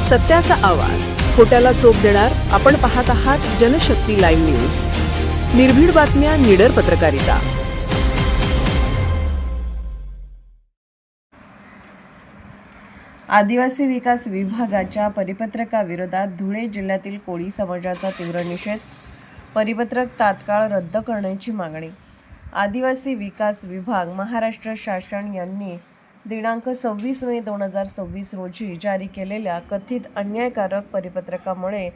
सत्याचा आवाज, खोट्याला चोप देणार. आपण पाहत आहात जनशक्ती लाईव्ह न्यूज. निर्भीड बातम्या, निडर पत्रकारिता. आदिवासी विकास विभागाच्या परिपत्रकाविरोधात धुळे जिल्ह्यातील कोळी समाजाचा तीव्र निषेध. परिपत्रक तात्काळ रद्द करण्याची मागणी. आदिवासी विकास विभाग महाराष्ट्र शासन यांनी दिनांक 26 मे 2026 रोजी जारी केलेल्या कथित अन्यायकारक परिपत्रकामुळे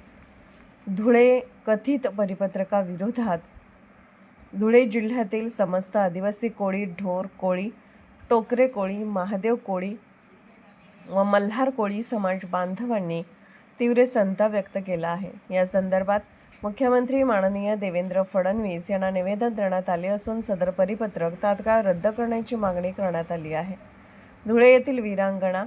धुळे कथित परिपत्रकाविरोधात धुळे जिल्ह्यातील समस्त आदिवासी कोळी, ढोर कोळी, टोकरे कोळी, महादेव कोळी व मल्हार कोळी समाज बांधवांनी तीव्र संताप व्यक्त केला आहे. या संदर्भात मुख्यमंत्री माननीय देवेंद्र फडणवीस यांना निवेदन देण्यात आले असून सदर परिपत्रक तात्काळ रद्द करण्याची मागणी करण्यात आली आहे. धुळे येथील वीरांगणा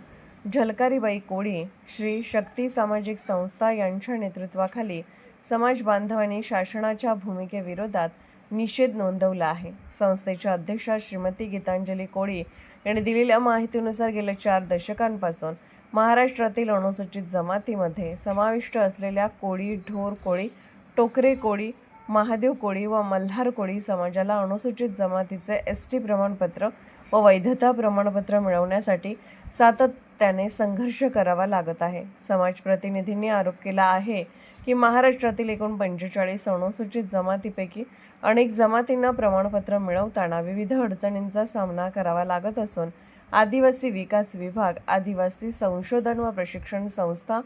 झलकारीबाई कोळी श्री शक्ती सामाजिक संस्था यांच्या नेतृत्वाखाली समाज बांधवांनी शासनाच्या भूमिकेविरोधात निषेध नोंदवला आहे. संस्थेच्या अध्यक्षा श्रीमती गीतांजली कोळी यांनी दिलेल्या माहितीनुसार गेल्या 4 दशकांपासून महाराष्ट्रातील अनुसूचित जमातीमध्ये समाविष्ट असलेल्या कोळी, ढोर कोळी, टोकरे कोळी, महादेव कोळी व मल्हार कोळी समाजाला अनुसूचित जमातीचे ST प्रमाणपत्र व वैधता प्रमाणपत्र मिळवण्यासाठी सातत्याने संघर्ष करावा लागत आहे. समाज प्रतिनिधींनी आरोप केला आहे की महाराष्ट्रातील एकूण 45 अनुसूचित जमातीपैकी अनेक जमातींना प्रमाणपत्र मिळवताना विविध अडचणींचा सामना करावा लागत असून आदिवासी विकास विभाग, आदिवासी संशोधन व प्रशिक्षण संस्था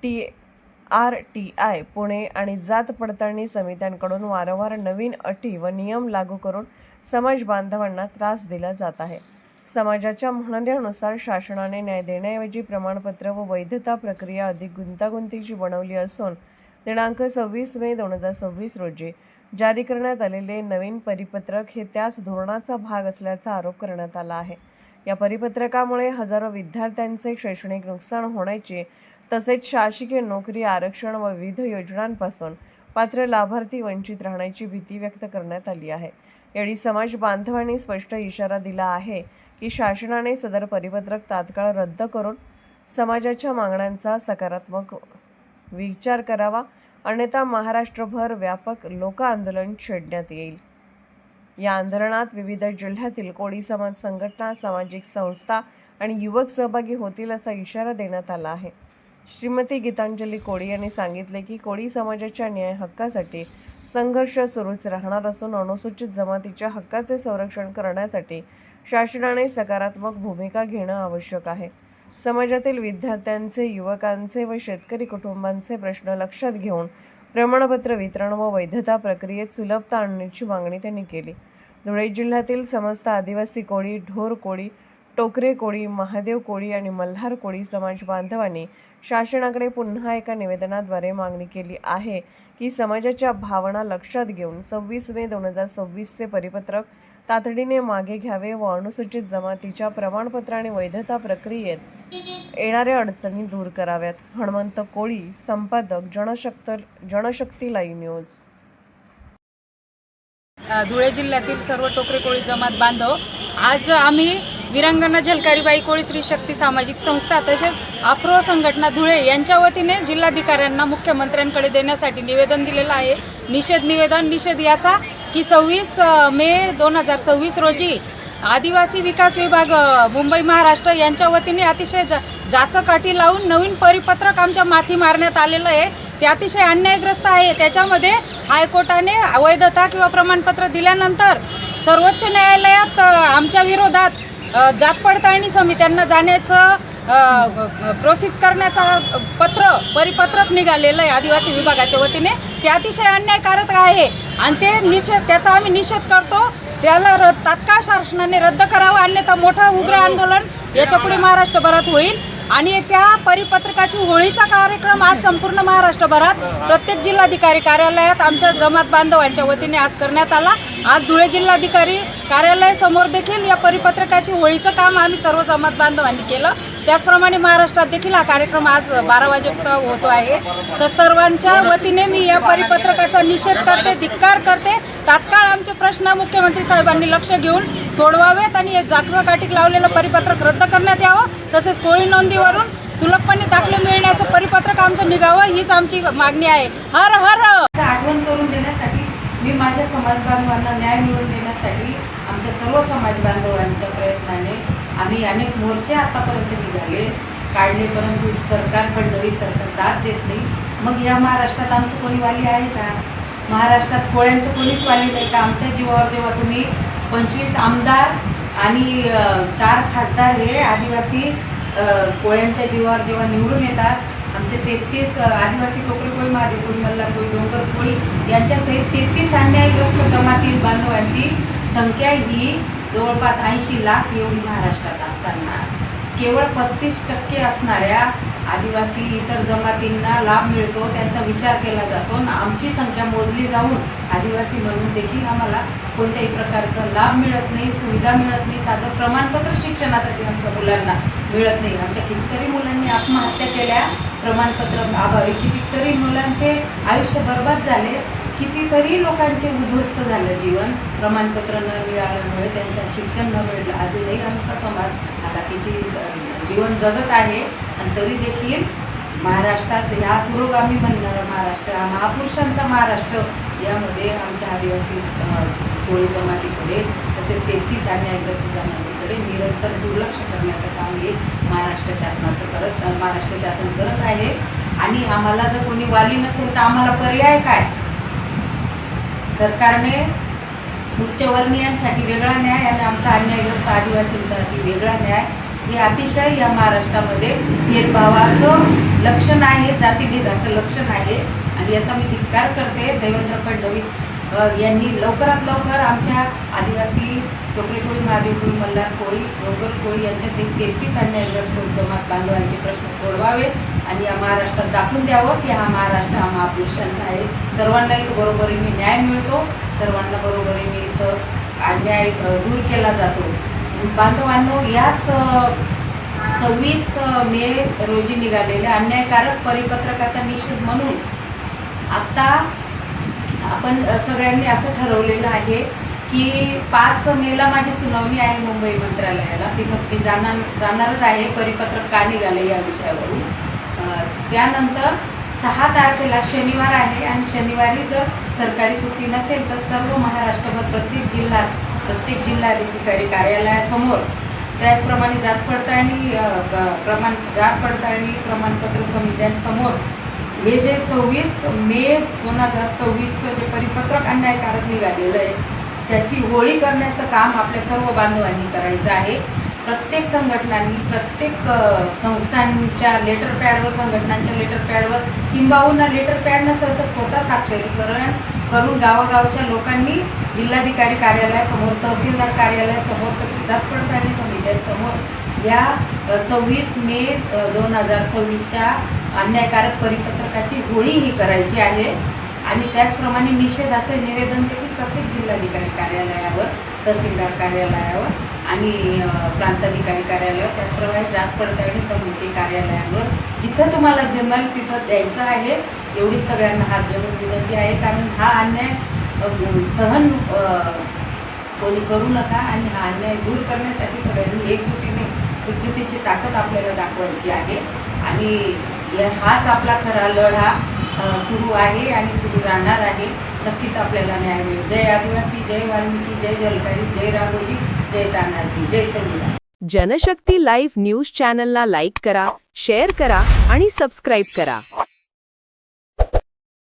TRTI पुणे आणि जात पडताळणी समित्यांकडून वारंवार नवीन अटी व नियम लागू करून समाज बांधवांना त्रास दिला जात आहे. समाजाच्या म्हणण्यानुसार शासनाने न्याय देण्याऐवजी प्रमाणपत्र व वैधता प्रक्रिया अधिक गुंतागुंतीची बनवली असून दिनांक 26 मे 2026 रोजी जारी करण्यात आलेले नवीन परिपत्रक हे त्याच धोरणाचा भाग असल्याचा आरोप करण्यात आला आहे. या परिपत्रकामुळे हजारो विद्यार्थ्यांचे शैक्षणिक नुकसान होण्याची तसेच शासकीय नोकरी, आरक्षण व विविध योजनांपासून पात्र लाभार्थी वंचित राहण्याची भीती व्यक्त करण्यात आली आहे. यावेळी समाज बांधवांनी स्पष्ट इशारा दिला आहे की शासनाने सदर परिपत्रक तात्काळ रद्द करून समाजाच्या मागण्यांचा सकारात्मक विचार करावा, अन्यथा महाराष्ट्रभर व्यापक लोक आंदोलन छेडण्यात येईल. या आंदोलनात विविध जिल्ह्यातील कोळी समाज संघटना, सामाजिक संस्था आणि युवक सहभागी होतील असा इशारा देण्यात आला आहे. श्रीमती गीतांजली कोळी यांनी सांगितले की कोळी समाजाच्या न्याय हक्कासाठी संघर्ष सुरूच राहणार असून अनुसूचित जमातीच्या हक्काचे संरक्षण करण्यासाठी शासनाने सकारात्मक भूमिका घेणं आवश्यक आहे. समाजातील विद्यार्थ्यांचे, युवकांचे व शेतकरी कुटुंबांचे प्रश्न लक्षात घेऊन प्रमाणपत्र वितरण व वैधता प्रक्रियेत सुलभता आणण्याची मागणी त्यांनी केली. धुळे जिल्ह्यातील समस्त आदिवासी कोळी, ढोर कोळी, टोकरे कोळी, महादेव कोळी आणि मल्हार कोळी समाज बांधवांनी शासनाकडे पुन्हा एका निवेदनाद्वारे मागणी केली आहे की समाजाच्या भावना लक्षात घेऊन 26 मे 2026चे परिपत्रक तातडीने मागे घ्यावे व अनुसूचित जमातीच्या प्रमाणपत्र आणि वैधता प्रक्रियेत येणाऱ्या अडचणी दूर कराव्यात. हनुमंत कोळी, संपादक, जनशक्ती लाईव्ह न्यूज. धुळे जिल्ह्यातील सर्व टोकरे कोळी जमात बांधव आज आम्ही वीरांगणा झलकारीबाई कोळी श्री शक्ती सामाजिक संस्था तसेच आफ्रो संघटना धुळे यांच्या वतीने जिल्हाधिकाऱ्यांना मुख्यमंत्र्यांकडे देण्यासाठी निवेदन दिलेलं आहे. निषेध याचा की 26 मे 2026 रोजी आदिवासी विकास विभाग मुंबई महाराष्ट्र यांच्या वतीने अतिशय जाचकाठी लावून नवीन परिपत्रक आमच्या माथी मारण्यात आलेलं आहे. ते अतिशय अन्यायग्रस्त आहे. त्याच्यामध्ये हायकोर्टाने वैधता किंवा प्रमाणपत्र दिल्यानंतर सर्वोच्च न्यायालयात आमच्या विरोधात जात पडताळणी समित्यांना जाण्याचं प्रोसेस करण्याचा परिपत्रक निघालेलं आहे आदिवासी विभागाच्या वतीने. ते अतिशय अन्यायकारक आहे आणि त्याचा आम्ही निषेध करतो. त्याला तात्काळ शासनाने रद्द करावं, अन्यथा मोठं उग्र आंदोलन याच्यापुढे महाराष्ट्रभरात होईल. आणि त्या परिपत्रकाची होळीचा कार्यक्रम आज संपूर्ण महाराष्ट्रभरात प्रत्येक जिल्हाधिकारी कार्यालयात आमच्या जमात बांधवांच्या वतीने आज करण्यात आला. आज धुळे जिल्हाधिकारी कार्यालयासमोर देखील या परिपत्रकाची होळीचं काम आम्ही सर्व जमात बांधवांनी केलं. त्याचप्रमाणे महाराष्ट्रात देखील हा कार्यक्रम आज 12 वाजेपर्यंत होतो आहे. तर सर्वांच्या वतीने मी या परिपत्रकाचा निषेध करते, धिक्कार करते. तात्काळ आमचे प्रश्न मुख्यमंत्री साहेबांनी लक्ष घेऊन सोडवावेत आणि हे जागतिक लावलेलं परिपत्रक रद्द करण्यात यावं. तसेच कोळी नोंदीवरून सुलभपणे दाखले मिळण्याचं परिपत्रक आमचं निघावं हीच आमची मागणी आहे. हर हर. आठवण करून देण्यासाठी मी माझ्या समाज बांधवांना न्याय मिळवून देण्यासाठी आमच्या सर्व समाज बांधवांच्या प्रयत्नाने आम्ही अनेक मोर्चे आतापर्यंत निघाले काढले, परंतु सरकार फडणवीस सरकार दाद देत नाही. मग या महाराष्ट्रात आमचं कोणी वाली आहे का? महाराष्ट्रात कोळ्यांचं कोणीच वाली नाही का? आमच्या जीवावर जेव्हा तुम्ही 25 आमदार आणि 4 खासदार हे आदिवासी कोळ्यांच्या जीवावर जेव्हा निवडून येतात, आमचे 33 आदिवासी टोकरे कोळी, महादेव कोळी, मल्हार कोळी, डोंगर कोळी यांच्यासहित 33 अन्यायग्रस्त जमाती बांधवांची संख्या ही जवळपास 80 लाख एवढी महाराष्ट्रात असताना केवळ 35% असणाऱ्या आदिवासी इतर जमातींना लाभ मिळतो, त्यांचा विचार केला जातो. आमची संख्या मोजली जाऊन आदिवासी म्हणून देखील आम्हाला कोणत्याही प्रकारचा लाभ मिळत नाही, सुविधा मिळत नाही. साधं प्रमाणपत्र शिक्षणासाठी आमच्या मुलांना मिळत नाही. आमच्या कितीतरी मुलांनी आत्महत्या केल्या प्रमाणपत्र अभावी, कितीतरी मुलांचे आयुष्य बर्बाद झाले, कितीतरी लोकांचे उद्ध्वस्त झालं जीवन प्रमाणपत्र न मिळाल्यामुळे, त्यांचं शिक्षण न मिळलं. अजूनही आमचा समाज हालाकीची जीवन जगत आहे आणि तरी देखील महाराष्ट्रात ह्या पुरोगामी म्हणणारा महाराष्ट्र, हा महापुरुषांचा महाराष्ट्र, यामध्ये आमच्या आदिवासी कोळी जमातीकडे तसेच 33 अन्यायग्रस्त जमातीकडे निरंतर दुर्लक्ष करण्याचं काम हे महाराष्ट्र शासन करत आहे. आणि आम्हाला जर कोणी वाली नसेल तर आम्हाला पर्याय काय? सरकारने उच्चवर्णीयांसाठी वेगळा न्याय आणि आमचा अन्यायग्रस्त आदिवासींसाठी वेगळा न्याय, हे अतिशय या महाराष्ट्रामध्ये भेदभावाचं लक्षण आहे, जातीभेदाचं लक्षण आहे. आणि याचा मी धिक्कार करते. देवेंद्र फडणवीस यांनी लवकरात लवकर आमच्या आदिवासी टोकरे कोळी, महादेव कोळी, मल्हार कोळी, डोंगर कोळी यांच्यासहित 33 अन्यायग्रस्त जमात बांधवांचे प्रश्न सोडवावे आणि या महाराष्ट्रात दाखवून द्यावं की हा महाराष्ट्र हा महापुरुषांचा आहे. सर्वांना इथं बरोबरीने न्याय मिळतो, सर्वांना बरोबरीने इथं अन्याय दूर केला जातो. बांधवांनो, याच 26 मे रोजी निघालेल्या अन्यायकारक परिपत्रकाचा निषेध म्हणून आता आपण सगळ्यांनी असं ठरवलेलं आहे की 5 मेला माझी सुनावणी आहे मुंबई मंत्रालयाला. तिथं मी जाणारच आहे परिपत्रक का निघाले या विषयावरून. त्यानंतर 6 तारखेला शनिवार आहे आणि शनिवारी जर सरकारी सुट्टी नसेल तर सर्व महाराष्ट्रभर प्रत्येक जिल्हाधिकारी कार्यालयासमोर, त्याचप्रमाणे जात पडताळणी प्रमाणपत्र समित्यांसमोर हे जे 24 मे 2026चं जे परिपत्रक अन्यायकारक निघालेलं आहे त्याची होळी करण्याचं काम आपल्या सर्व बांधवांनी करायचं आहे. प्रत्येक संघटनांनी, प्रत्येक संस्थांच्या लेटर पॅडवर, संघटनांच्या लेटर पॅडवर किंबहुना लेटर पॅड नसेल तर स्वतः साक्षरीकरण करून गावागावच्या लोकांनी जिल्हाधिकारी कार्यालयासमोर, तहसीलदार कार्यालयासमोर, तसेच जात पडताळणी समित्यांसमोर या 26 मे 2026च्या अन्यायकारक परिपत्रकाची होळी ही करायची आहे. आणि त्याचप्रमाणे निषेधाचे निवेदन देखील प्रत्येक जिल्हाधिकारी कार्यालयावर, तहसीलदार कार्यालयावर आणि प्रांताधिकारी कार्यालयावर, त्याचप्रमाणे जात पडताळणी समिती कार्यालयावर जिथं तुम्हाला जमेल तिथं द्यायचं आहे. एवढीच सगळ्यांना हात जोडून विनंती आहे, कारण हा अन्याय सहन कोणी करू नका आणि हा अन्याय दूर करण्यासाठी सगळ्यांनी एकजुटीची ताकद आपल्याला दाखवायची आहे. आणि हाच आपला खरा लढा सुरू आहे आणि सुरू राहणार आहे. नक्कीच आपल्याला न्याय मिळेल. जय आदिवासी, जय वाल्मिकी, जय जलकारी, जय राघोजी, जय तानाजी, जय संविधान. जनशक्ती लाईव्ह न्यूज चॅनलला लाईक करा, शेअर करा आणि सबस्क्राईब करा.